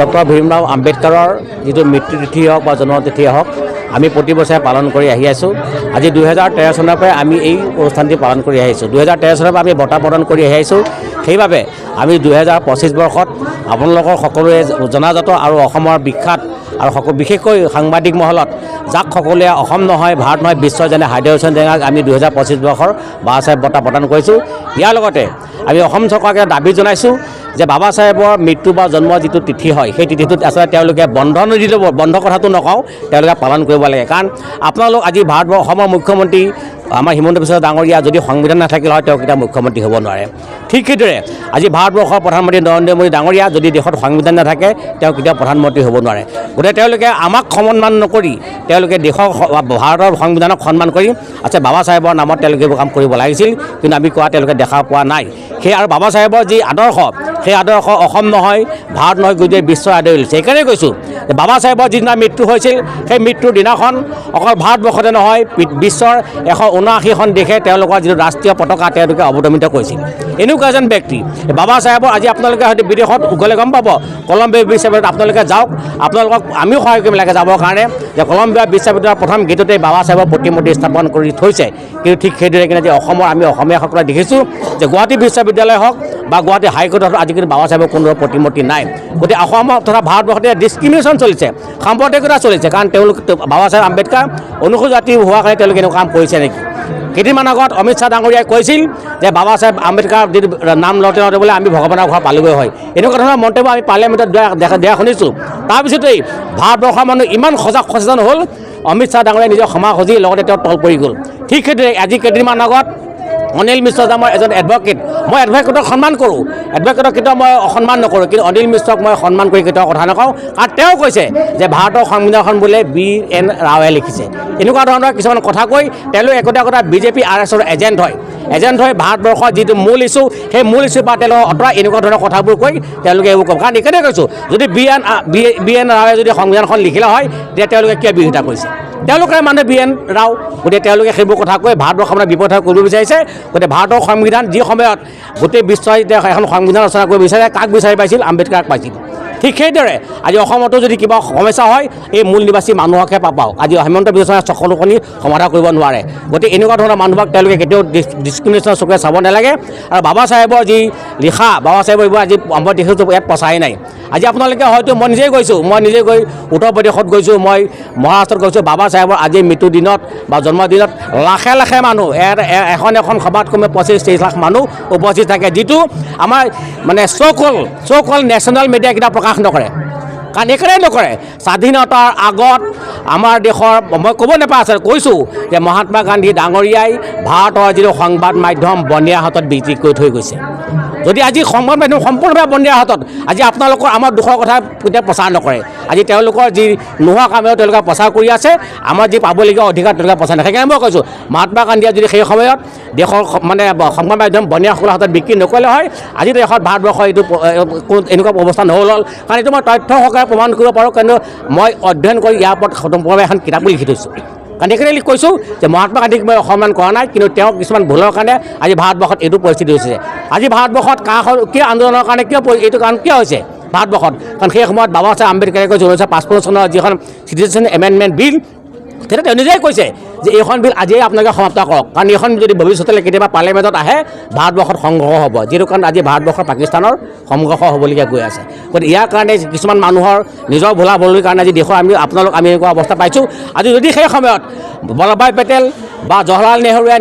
Doctor Bhimrao আম্বেদকাৰৰ যিটো মৃত্যুতিথি হওক বা জন্মতিথি হওক আমি প্ৰতি বছৰে পালন কৰি আহি আছোঁ। আজি 2013 চনৰ পৰাই আমি এই অনুষ্ঠানটি পালন কৰি আহিছোঁ। 2013 চনৰ পৰা আমি বঁটা প্ৰদান কৰি আহি আহিছোঁ। সেইবাবে আমি 2025 বৰ্ষত আপোনালোকৰ সকলোৱে জনাজাত আৰু অসমৰ বিখ্যাত আৰু বিশেষকৈ সাংবাদিক মহলত যাক সকলোৱে অসম নহয় ভাৰত নহয় বিশ্বৰ যেনে হাইদৰ হুছেইন ডেঙাক আমি 2025 বৰ্ষৰ বাবা চাহেব বঁটা প্ৰদান কৰিছোঁ। ইয়াৰ লগতে আমি অসম চৰকাৰকে দাবী জনাইছোঁ যে বাবা চাহেবৰ মৃত্যু বা জন্ম যিটো তিথি হয় সেই তিথিটোত আচলতে তেওঁলোকে বন্ধ নিদিলেও বন্ধ কথাটো নকওঁ, তেওঁলোকে পালন কৰিব লাগে। কাৰণ আপোনালোক আজি অসমৰ মুখ্যমন্ত্ৰী আমাৰ হিমন্ত বিশ্ব ডাঙৰীয়া যদি সংবিধান নাথাকিল হয় তেওঁ কেতিয়াও মুখ্যমন্ত্ৰী হ'ব নোৱাৰে। ঠিক সেইদৰে আজি ভাৰতবৰ্ষৰ প্ৰধানমন্ত্ৰী নৰেন্দ্ৰ মোদী ডাঙৰীয়া যদি দেশত সংবিধান নাথাকে তেওঁ কেতিয়াও প্ৰধানমন্ত্ৰী হ'ব নোৱাৰে। গতিকে তেওঁলোকে আমাক সন্মান নকৰি তেওঁলোকে দেশৰ ভাৰতৰ সংবিধানক সন্মান কৰি বাবা চাহেবৰ নামত তেওঁলোকে কাম কৰিব লাগিছিল, কিন্তু আমি কোৱা তেওঁলোকে দেখা পোৱা নাই। সেই আৰু বাবা চাহেবৰ যি আদৰ্শ সেই আদৰ্শ অসম নহয় ভাৰত নহয় গোটেই বিশ্বৰ আদৰি লৈছে। সেইকাৰণে কৈছোঁ যে বাবা চাহেবৰ যিদিনা মৃত্যু হৈছিল সেই মৃত্যুৰ দিনাখন অকল ভাৰতবৰ্ষতে নহয় বিশ্বৰ 179খন দেশে তেওঁলোকৰ যিটো ৰাষ্ট্ৰীয় পতাকা তেওঁলোকে অৱদমিত কৰিছিল। এনেকুৱা এজন ব্যক্তি বাবা চাহেবৰ আজি আপোনালোকে হয়তো বিদেশত গ'লে গম পাব কলম্বিয়া বিশ্ববিদ্যালয়ত আপোনালোকে যাওক, আপোনালোকক আমিও সহায় কৰিব লাগে যাবৰ কাৰণে যে কলম্বিয়া বিশ্ববিদ্যালয়ৰ প্ৰথম গেটতে বাবা চাহেবৰ প্ৰতিমূৰ্তি স্থাপন কৰি থৈছে। কিন্তু ঠিক সেইদৰে কিন্তু আজি অসমৰ আমি অসমীয়াসকলে দেখিছোঁ যে গুৱাহাটী বিশ্ববিদ্যালয় হওক বা গুৱাহাটী হাইকোৰ্টত আজি কিন্তু বাবা চাহেবৰ কোনো প্ৰতিমূৰ্তি নাই। গতিকে অসমত তথা ভাৰতবৰ্ষতে ডিছক্ৰিমিনেশ্যন চলিছে, সাম্প্ৰদায়িকতা চলিছে। কাৰণ তেওঁলোক বাবা চাহেব আম্বেদকাৰ অনুসূচিত জাতি হোৱাৰ কাৰণে তেওঁলোকে এনেকুৱা কাম কৰিছে নেকি? কেইদিনমান আগত অমিত শ্বাহ ডাঙৰীয়াই কৈছিল যে বাবা চাহেব আম্বেদকাৰ যিটো নাম লওঁতে বোলে আমি ভগৱানৰ ঘৰ পালোগৈ হয়। এনেকুৱা ধৰণৰ মন্তব্য আমি পাৰ্লিয়ামেণ্টত দিয়া শুনিছোঁ। তাৰপিছতেই ভাৰতবৰ্ষৰ মানুহ ইমান সচেতন হ'ল অমিত শ্বাহ ডাঙৰীয়াই নিজৰ ক্ষমা খুজি লগতে তেওঁ তল পৰি গ'ল। ঠিক সেইদৰে আজি কেইদিনমান আগত অনিল মিশ্ৰ নামৰ এজন এডভকেট, মই এডভকেটক সন্মান কৰোঁ, এডভকেটক কেতিয়াও মই অসন্মান নকৰোঁ, কিন্তু অনিল মিশ্ৰক মই সন্মান কৰি কেতিয়াও কথা নকওঁ। কাৰণ তেওঁ কৈছে যে ভাৰতৰ সংবিধানখন বোলে BN ৰাৱে লিখিছে। এনেকুৱা ধৰণৰ কিছুমান কথা কৈ তেওঁলোক একোটা বিজেপি RSৰ এজেণ্ট হয় ভাৰতবৰ্ষৰ যিটো মূল ইছ্যু সেই মূল ইছ্যুৰ পৰা তেওঁলোকক আঁতৰাই এনেকুৱা ধৰণৰ কথাবোৰ কৈ তেওঁলোকে এইবোৰ কয়। কাৰণ এইকাৰণে কৈছোঁ যদি BN ৰাৱে যদি সংবিধানখন লিখিলে হয় তেতিয়া তেওঁলোকে কিয় বিৰোধিতা কৰিছে? তেওঁলোকে মানে BN ৰাও। গতিকে তেওঁলোকে সেইবোৰ কথা কৈ ভাৰতবৰ্ষৰ মানে বিপদ কৰিব বিচাৰিছে। গতিকে ভাৰতৰ সংবিধান যি সময়ত গোটেই বিশ্বই এখন সংবিধান ৰচনা কৰিব বিচাৰে কাক বিচাৰি পাইছিল? আম্বেদকাৰক পাইছিল। ঠিক সেইদৰে আজি অসমতো যদি কিবা সমস্যা হয় এই মূল নিবাসী মানুহকহে পাওক। আজি হিমন্ত বিশ্ব শৰ্মাই সকলোখিনি সমাধান কৰিব নোৱাৰে। গতিকে এনেকুৱা ধৰণৰ মানুহক তেওঁলোকে কেতিয়াও ডিছক্ৰিমিনেশ্যনৰ চকুৰে চাব নালাগে। আৰু বাবা চাহেবৰ যি লিখা বাবা চাহেবৰ এইবোৰ আজি মই দেখিছোঁ ইয়াত প্ৰচাৰেই নাই। আজি আপোনালোকে হয়তো মই নিজে গৈছোঁ, মই নিজে গৈ উত্তৰ প্ৰদেশত গৈছোঁ, মই মহাৰাষ্ট্ৰত গৈছোঁ। বাবা চাহেবৰ আজি মৃত্যুৰ দিনত বা জন্মদিনত লাখে লাখে মানুহ এখন সভাত কমে 25-30 লাখ মানুহ উপস্থিত থাকে, যিটো আমাৰ মানে চ' কল নেশ্যনেল মিডিয়া কেইটা প্ৰকাশ নকৰে। কাৰণ এইকাৰণে নকৰে স্বাধীনতাৰ আগত আমাৰ দেশৰ মই ক'ব নাপায় কৈছোঁ যে মহাত্মা গান্ধী ডাঙৰীয়াই ভাৰতৰ যিটো সংবাদ মাধ্যম বনিয়াৰ হাতত বিক্ৰী কৰি থৈ গৈছে। যদি আজি সংবাদ মাধ্যম সম্পূৰ্ণভাৱে বনিয়াৰ হাতত, আজি আপোনালোকৰ আমাৰ দুখৰ কথা কেতিয়াও প্ৰচাৰ নকৰে। আজি তেওঁলোকৰ যি নোহোৱা কামেও তেওঁলোকে প্ৰচাৰ কৰি আছে, আমাৰ যি পাবলগীয়া অধিকাৰ তেওঁলোকে প্ৰচাৰ নকৰে। সেইকাৰণে মই কৈছোঁ মহাত্মা গান্ধীয়ে যদি সেই সময়ত দেশৰ মানে সংবাদ মাধ্যম বনিয়াসকলৰ হাতত বিক্ৰী নকৰিলে হয় আজি দেশত ভাৰতবৰ্ষৰ এইটো এনেকুৱা অৱস্থা নহ'ল। কাৰণ এইটো মই তথ্য সহকাৰে প্ৰমাণ কৰিব পাৰোঁ, কিন্তু মই অধ্যয়ন কৰি ইয়াৰ ওপৰত সম্পূৰ্ণভাৱে এখন কিতাপো লিখি থৈছোঁ। কাৰণ এইকাৰণে কৈছোঁ যে মহাত্মা গান্ধীক মই অসন্মান কৰা নাই, কিন্তু তেওঁ কিছুমান ভুলৰ কাৰণে আজি ভাৰতবৰ্ষত এইটো পৰিস্থিতি হৈছে। আজি ভাৰতবৰ্ষত কিয় আন্দোলনৰ কাৰণে এইটো কাৰণ কিয় হৈছে ভাৰতবৰ্ষত? কাৰণ সেই সময়ত বাবা চাহেব আম্বেদকাৰে কৈছে 1955 চনৰ যিখন চিটিজেনশ্বিপ এমেণ্ডমেণ্ট বিল তেতিয়া তেওঁ নিজেই কৈছে যে এইখন বিল আজিয়ে আপোনালোকে সমাপ্ত কৰক। কাৰণ এইখন যদি ভৱিষ্যতলৈ কেতিয়াবা পাৰ্লিয়ামেণ্টত আহে ভাৰতবৰ্ষত সংঘৰ্ষ হ'ব, যিটো কাৰণ আজি ভাৰতবৰ্ষৰ পাকিস্তানৰ সংঘৰ্ষ হ'বলগীয়া গৈ আছে। গতিকে ইয়াৰ কাৰণে কিছুমান মানুহৰ নিজৰ ভোলা ভুলৰ কাৰণে আজি দেশৰ আমি এনেকুৱা অৱস্থা পাইছোঁ। আজি যদি সেই সময়ত বল্লভভাই পেটেল বা জৱাহৰলাল নেহৰুৱে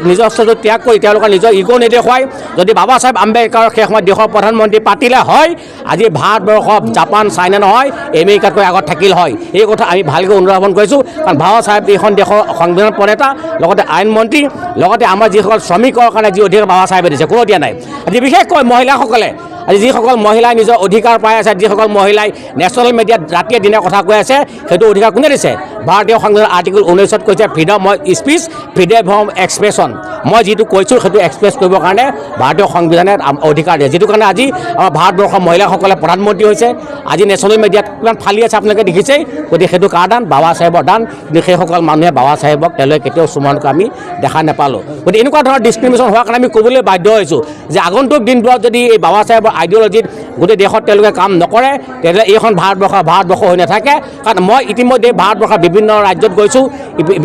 নিজস্বটো ত্যাগ কৰি তেওঁলোকৰ নিজৰ ইগ' নেদেখুৱাই যদি বাবা চাহেব আম্বেদকাৰৰ সেই সময়ত দেশৰ প্ৰধানমন্ত্ৰী পাতিলে হয় আজি ভাৰতবৰ্ষ জাপান চাইনা নহয় আমেৰিকাতকৈ আগত থাকিল হয়। এই কথা আমি ভালকৈ অনুধাৱন কৰিছোঁ। কাৰণ বাবা চাহেব এইখন দেশৰ সংবিধান প্ৰণেতা, লগতে আইন মন্ত্ৰী, লগতে আমাৰ যিসকল শ্ৰমিকৰ কাৰণে যি অধিকাৰ বাবা চাহেবে দিছে কোনো দিয়া নাই। আজি বিশেষকৈ মহিলাসকলে আজি যিসকল মহিলাই নিজৰ অধিকাৰ পাই আছে, যিসকল মহিলাই নেশ্যনেল মিডিয়াত ৰাতিয়ে দিনে কথা কৈ আছে সেইটো অধিকাৰ কোনে দিছে? ভাৰতীয় সংবিধানৰ আৰ্টিকল 19ত কৈছে freedom of speech, freedom of expression. মই যিটো কৈছোঁ সেইটো এক্সপ্ৰেছ কৰিবৰ কাৰণে ভাৰতীয় সংবিধানে অধিকাৰ দিয়ে, যিটো কাৰণে আজি আমাৰ ভাৰতবৰ্ষৰ মহিলাসকলে প্ৰধানমন্ত্ৰী হৈছে। আজি নেশ্যনেল মিডিয়াত কিমান ফালি আছে আপোনালোকে দেখিছেই। গতিকে সেইটো কাৰ দান? বাবা চাহেবৰ দান। কিন্তু সেইসকল মানুহে বাবা চাহেবক তেওঁলোকে কেতিয়াও চুমন কৰা আমি দেখা নাপালোঁ। গতিকে এনেকুৱা ধৰণৰ ডিছক্ৰিমিনেশ্যন হোৱাৰ কাৰণে আমি ক'বলৈ বাধ্য হৈছোঁ যে আগন্তুক দিনবোৰত যদি এই বাবা চাহেবৰ আইডিঅলজিত গোটেই দেশত তেওঁলোকে কাম নকৰে তেতিয়াহ'লে এইখন ভাৰতবৰ্ষ হৈ নাথাকে। কাৰণ মই ইতিমধ্যে ভাৰতবৰ্ষৰ বিভিন্ন ৰাজ্যত গৈছোঁ,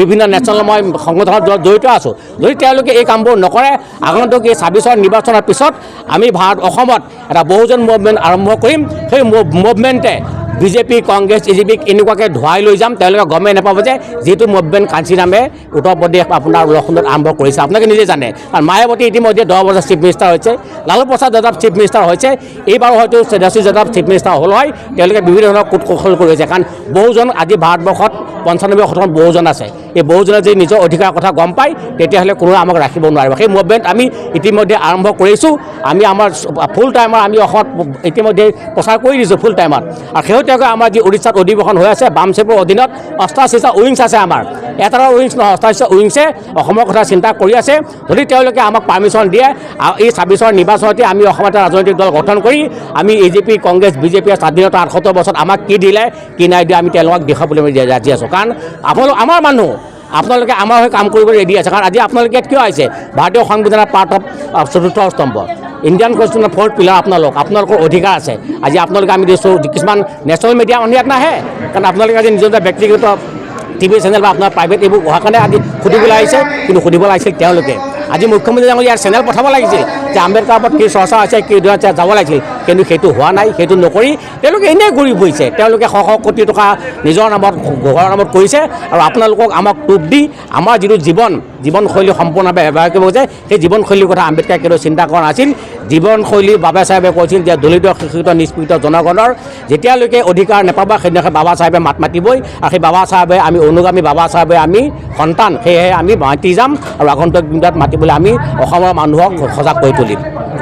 বিভিন্ন নেশ্যনেল মই সংগঠনত জড়িত আছোঁ। যদি তেওঁলোকে এই কামবোৰ নকৰে, আগন্তুক এই 26 নিৰ্বাচনৰ পিছত আমি অসমত এটা বহুজন মুভমেণ্ট আৰম্ভ কৰিম। সেই মুভমেণ্টে বিজেপি, কংগ্ৰেছ, এজিপিক এনেকুৱাকৈ ধুৱাই লৈ যাম, তেওঁলোকে গমেই নাপাব যে যিটো মুভমেণ্ট কাঞ্চীৰামে উত্তৰ প্ৰদেশ আপোনাৰ লক্ষ্ণৌত আৰম্ভ কৰিছে। আপোনালোকে নিজে জানে, কাৰণ মায়াৱতী ইতিমধ্যে 10 বছৰ চিফ মিনিষ্টাৰ হৈছে, লালু প্ৰসাদ যাদৱ চিফ মিনিষ্টাৰ হৈছে, এইবাৰো হয়তো তেজস্বী যাদৱ চিফ মিনিষ্টাৰ হ'ল হয়। তেওঁলোকে বিভিন্ন ধৰণৰ কূটকৌশল কৰি আছে, কাৰণ বহুজন আজি ভাৰতবৰ্ষত 95% বহুজন আছে। এই বহুজনে যদি নিজৰ অধিকাৰৰ কথা গম পায়, তেতিয়াহ'লে কোনো আমাক ৰাখিব নোৱাৰিব। সেই মুভমেণ্ট আমি ইতিমধ্যে আৰম্ভ কৰিছোঁ। আমি আমাৰ ফুল টাইমৰ আমি অসমত ইতিমধ্যে প্ৰচাৰ কৰি দিছোঁ ফুল টাইমত। আৰু শেহতীয়াকৈ আমাৰ যি উৰিষ্যাত অধিৱেশন হৈ আছে, বামচেপৰ অধীনত 88টা উইংছ আছে আমাৰ, এটা উইংছ নহয় 88টা উইংছে অসমৰ কথা চিন্তা কৰি আছে। যদি তেওঁলোকে আমাক পাৰ্মিশ্যন দিয়ে, এই 26 নিৰ্বাচনতে আমি অসমত এটা ৰাজনৈতিক দল গঠন কৰি আমি এজিপি, কংগ্ৰেছ, বিজেপিয়ে স্বাধীনতা 78 বছৰত আমাক কি দিলে কি নাই দিয়ে আমি তেওঁলোকক দেখাবলৈ ৰাজি আছোঁ। কাৰণ আমাৰ মানুহ, আপোনালোকে আমাৰ হৈ কাম কৰিবলৈ ৰেডি আছে। কাৰণ আজি আপোনালোকে ইয়াত কিয় আহিছে? ভাৰতীয় সংবিধানৰ পাৰ্ট অফ চতুৰ্থ স্তম্ভ, ইণ্ডিয়ান কনষ্টিটিউশ্যনৰ 4th পিলাৰ আপোনালোকৰ অধিকাৰ আছে। আজি আপোনালোকে আমি দিছোঁ, কিছুমান নেশ্যনেল মিডিয়া মানুহ ইয়াত নাহে, কাৰণ আপোনালোকে আজি নিজৰ ব্যক্তিগত টিভি চেনেল বা আপোনাৰ প্ৰাইভেট এইবোৰ অহাৰ কাৰণে আজি সুধিবলৈ আহিছে। কিন্তু সুধিবলৈ আহিছিল তেওঁলোকে। আজি মুখ্যমন্ত্ৰী ডাঙৰীয়া ইয়াৰ চেনেল পঠাব লাগিছিল যে আম্বেদকাৰ ওপৰত কি চৰ্চা হৈছে, কি যাব লাগিছিল, কিন্তু সেইটো হোৱা নাই। সেইটো নকৰি তেওঁলোকে এনেই ঘূৰি ফুৰিছে। তেওঁলোকে শ শ কোটি টকা নিজৰ নামত, ঘৰৰ নামত কৰিছে। আৰু আপোনালোকক আমাক প্ৰুফ দি আমাৰ যিটো জীৱনশৈলী সম্পূৰ্ণভাৱে ব্যৱহাৰ কৰিব যে, সেই জীৱনশৈলীৰ কথা আম্বেদকাৰে কেতিয়াও চিন্তা কৰা নাছিল। জীৱনশৈলী বাবা চাহেবে কৈছিল যে দলিত, শিক্ষিত, নিষ্পীড়িত জনগণৰ যেতিয়ালৈকে অধিকাৰ নাপাবা, সেইদিনাখন বাবা চাহেবে মাত মাতিবই। আৰু সেই বাবা চাহেবে আমি অনুগামী, বাবা চাহেবে আমি সন্তান, সেয়েহে আমি মাতি যাম আৰু আগন্তুক দিনত মাতিবলৈ আমি অসমৰ মানুহক সজাগ কৰি তুলিম।